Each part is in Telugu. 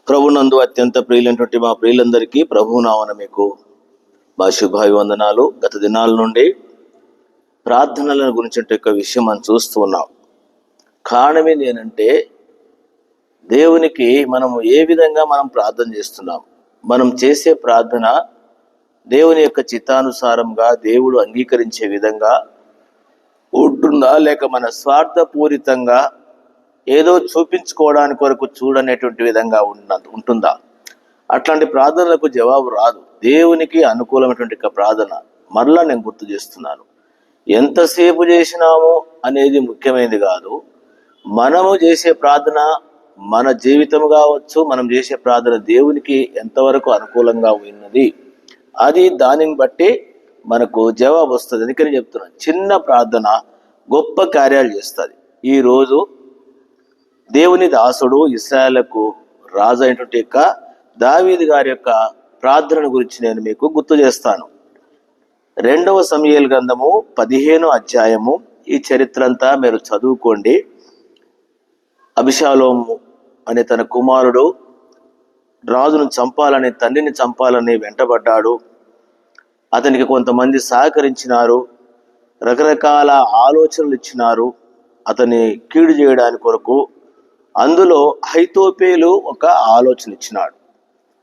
ప్రభునందు అత్యంత ప్రియులైనటువంటి మా ప్రియులందరికీ ప్రభునామన మీకు మా శుభాభివందనాలు. గత దినాల నుండి ప్రార్థనల గురించి ఒక విషయం మనం చూస్తూ ఉన్నాం. కారణం ఏంటంటే దేవునికి మనం ఏ విధంగా మనం ప్రార్థన చేస్తున్నాం, మనం చేసే ప్రార్థన దేవుని యొక్క చిత్తానుసారంగా దేవుడు అంగీకరించే విధంగా ఉంటుందా, లేక మన స్వార్థపూరితంగా ఏదో చూపించుకోవడానికి వరకు చూడనేటువంటి విధంగా ఉంటుందా? అట్లాంటి ప్రార్థనలకు జవాబు రాదు. దేవునికి అనుకూలమైనటువంటి ప్రార్థన మరలా నేను గుర్తు చేస్తున్నాను, ఎంతసేపు చేసినాము అనేది ముఖ్యమైనది కాదు. మనము చేసే ప్రార్థన, మన జీవితం కావచ్చు, మనం చేసే ప్రార్థన దేవునికి ఎంతవరకు అనుకూలంగా ఉన్నది, అది దానిని బట్టి మనకు జవాబు వస్తుంది. అందుకని చెప్తున్నాను, చిన్న ప్రార్థన గొప్ప కార్యాలు చేస్తుంది. ఈరోజు దేవుని దాసుడు, ఇశ్రాయేలుకు రాజు అయినటువంటి దావీదు గారి యొక్క ప్రార్థన గురించి నేను మీకు గుర్తు చేస్తాను. 2వ సమూయేలు గ్రంథము 15వ అధ్యాయము. ఈ చరిత్ర అంతా మీరు చదువుకోండి. అబీషాలోము అనే తన కుమారుడు రాజును చంపాలని, తండ్రిని చంపాలని వెంటబడ్డాడు. అతనికి కొంతమంది సహకరించినారు, రకరకాల ఆలోచనలు ఇచ్చినారు అతన్ని కీడు చేయడానికి కొరకు. అందులో అహీతోపెలు ఒక ఆలోచన ఇచ్చినాడు.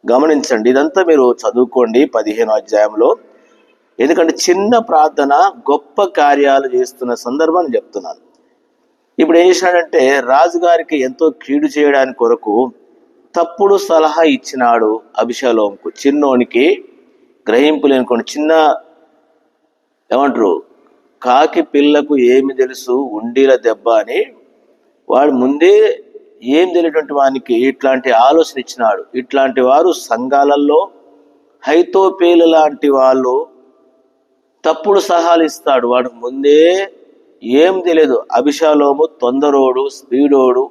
గమనించండి, ఇదంతా మీరు చదువుకోండి 15వ అధ్యాయంలో. ఎందుకంటే చిన్న ప్రార్థన గొప్ప కార్యాలు చేస్తున్న సందర్భాన్ని చెప్తున్నాను. ఇప్పుడు ఏం చేసినాడంటే, రాజుగారికి ఎంతో కీడు చేయడానికి కొరకు తప్పుడు సలహా ఇచ్చినాడు అబీషాలోముకు. చిన్నోనికి గ్రహింపు లేనుకోండి, చిన్న ఏమంటారు, కాకి పిల్లకు ఏమి తెలుసు ఉండీల దెబ్బ అని, వాడు ముందే ఏం తెలియటువంటి వానికి ఇట్లాంటి ఆలోచన ఇచ్చినాడు. ఇట్లాంటి వారు సంఘాలలో అహీతోపెలు లాంటి వాళ్ళు తప్పుడు సలహాలు ఇస్తాడు. వాడు ముందే ఏం తెలియదు. అబీషాలోము తొందరోడు, స్పీడోడు,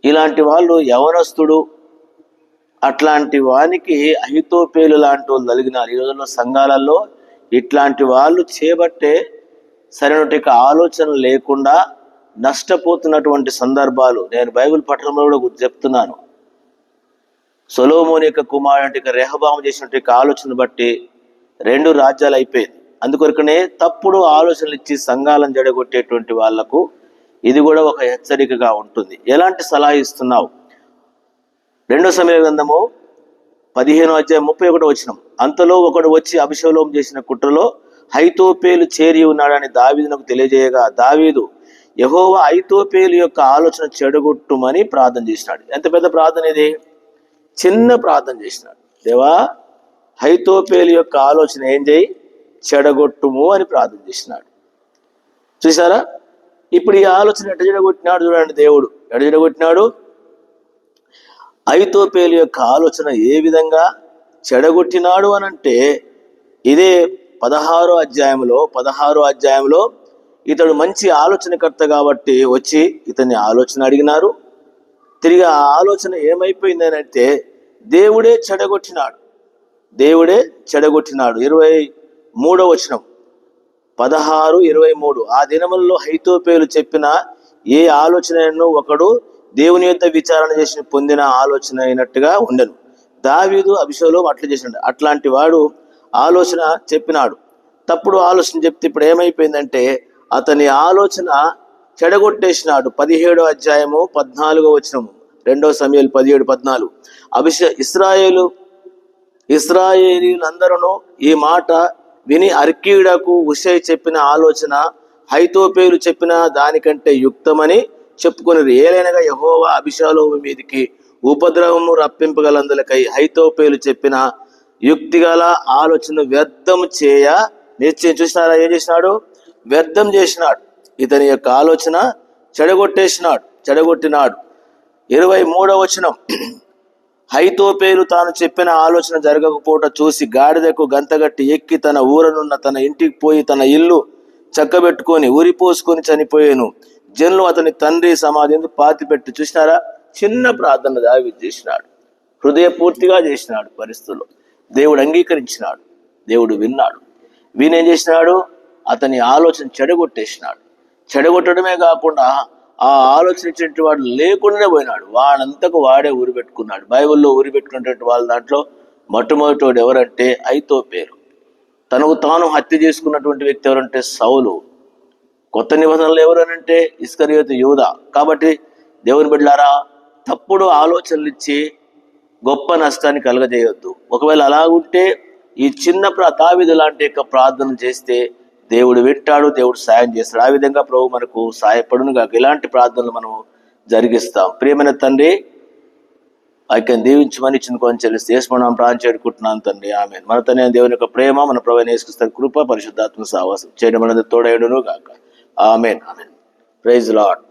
ఇలాంటి వాళ్ళు యవనస్తుడు. అట్లాంటి వానికి అహీతోపెలు లాంటి వాళ్ళు కలిగినారు. ఈ రోజుల్లో సంఘాలలో ఇట్లాంటి వాళ్ళు చేపట్టే సరైన ఆలోచన లేకుండా నష్టపోతున్నటువంటి సందర్భాలు నేను బైబిల్ పఠనంలో కూడా చెప్తున్నాను. సొలొమోను యొక్క కుమారుడు రెహబాము చేసినటువంటి ఆలోచన బట్టి 2 రాజ్యాలు అయిపోయింది. అందుకొరకనే తప్పుడు ఆలోచనలు ఇచ్చి సంఘాలను జడగొట్టేటువంటి వాళ్లకు ఇది కూడా ఒక హెచ్చరికగా ఉంటుంది. ఎలాంటి సలహా ఇస్తున్నావు? 2వ సమూయేలు గ్రంథము 15వ అధ్యాయం 31వ వచనం. అంతలో ఒకడు వచ్చి అబీషాలోము చేసిన కుట్రలో అహీతోపెలు చేరి ఉన్నాడని దావీదునకు తెలియజేయగా, దావీదు యెహోవా అహీతోపెలు యొక్క ఆలోచన చెడగొట్టుమని ప్రార్థన చేసినాడు. ఎంత పెద్ద ప్రార్థన ఇది! చిన్న ప్రార్థన చేసినాడు. దేవా, అహీతోపెలు యొక్క ఆలోచన ఏం చేయి, చెడగొట్టుము అని ప్రార్థన చేసినాడు. చూసారా? ఇప్పుడు ఈ ఆలోచన ఎట్ట చెడగొట్టినాడు చూడండి. దేవుడు ఎట్ట చెడగొట్టినాడు? అహీతోపెలు యొక్క ఆలోచన ఏ విధంగా చెడగొట్టినాడు అనంటే, ఇదే 16వ అధ్యాయంలో ఇతడు మంచి ఆలోచనకర్త కాబట్టి వచ్చి ఇతన్ని ఆలోచన అడిగినారు. తిరిగి ఆ ఆలోచన ఏమైపోయింది అని అంటే దేవుడే చెడగొట్టినాడు. 23వ వచనం 16:23. ఆ దినములలో అహీతోపెలు చెప్పిన ఏ ఆలోచనను ఒకడు దేవుని యొక్క విచారణ చేసి పొందిన ఆలోచన అయినట్టుగా ఉండెను. దావీదు అబీషాలోము అట్లా చేసినాడు. అట్లాంటి వాడు ఆలోచన చెప్పినాడు, తప్పుడు ఆలోచన చెప్తే ఇప్పుడు ఏమైపోయిందంటే అతని ఆలోచన చెడగొట్టేసినాడు. 17వ అధ్యాయము 14వ వచనము. 2వ సమూయేలు 17:14. ఇశ్రాయేలీయులందరూ ఈ మాట విని అర్కీయుడకు హుషై చెప్పిన ఆలోచన అహీతోపెలు చెప్పిన దానికంటే యుక్తమని చెప్పుకొనిరు. ఏలైనగా యెహోవా అబీషాలోము మీదికి ఉపద్రవము రప్పింపగలందులకై అహీతోపెలు చెప్పిన యుక్తిగల ఆలోచన వ్యర్థం చేయ నిశ్చయం. చూసినారా ఏం చేసినాడు? వ్యర్థం చేసినాడు. ఇతని యొక్క ఆలోచన చెడగొట్టినాడు. 23వ వచనం. అహీతోపెలు తాను చెప్పిన ఆలోచన జరగకపోవట చూసి గాడిదకు గంతగట్టి ఎక్కి తన ఊరనున్న తన ఇంటికి పోయి తన ఇల్లు చక్కబెట్టుకొని ఉరిపోసుకొని చనిపోయాను. జనులు అతని తండ్రి సమాధి ఎందుకు పాతిపెట్టి. చూసినారా? చిన్న ప్రార్థన దావీదు చేసినాడు, హృదయపూర్తిగా చేసినాడు. పరిస్థితుల్లో దేవుడు అంగీకరించినాడు, దేవుడు విన్నాడు. వీనేం చేసినాడు? అతని ఆలోచన చెడగొట్టేసినాడు. చెడగొట్టడమే కాకుండా ఆ ఆలోచన ఇచ్చినటువంటి వాడు లేకుండానే పోయినాడు. వాడంతకు వాడే ఊరి పెట్టుకున్నాడు. బైబిల్లో ఊరి పెట్టుకున్నటువంటి వాళ్ళ దాంట్లో మొట్టమొదటి వాడు ఎవరంటే ఐతోపేలు. తనకు తాను హత్య చేసుకున్నటువంటి వ్యక్తి ఎవరంటే సౌలు. కొత్త నిబంధనలు ఎవరనంటే ఇస్కరియోతు యూదా. కాబట్టి దేవుని బిడ్డలారా, తప్పుడు ఆలోచనలు ఇచ్చి గొప్ప నష్టాన్ని కలగజేయొద్దు. ఒకవేళ అలాగుంటే ఈ చిన్న దావీదు లాంటి యొక్క ప్రార్థన చేస్తే దేవుడు వింటాడు, దేవుడు సాయం చేస్తాడు. ఆ విధంగా ప్రభు మనకు సాయపడును కాక ఇలాంటి ప్రార్థనలు మనం జరిగిస్తాం. ప్రియమైన తండ్రి, ఆయన దీవించమని ఇచ్చిన కొంచెం చెల్లిస్తే మనం ప్రాణం చేరుకుంటున్నాను తండ్రి. ఆమె మన తన దేవుని యొక్క ప్రేమ, మన ప్రభు యేసుక్రీస్తు కృప, పరిశుద్ధాత్మ సహవాసం చేయడం అనేది తోడేయుడును గాక. ఆమేన్. Praise lord.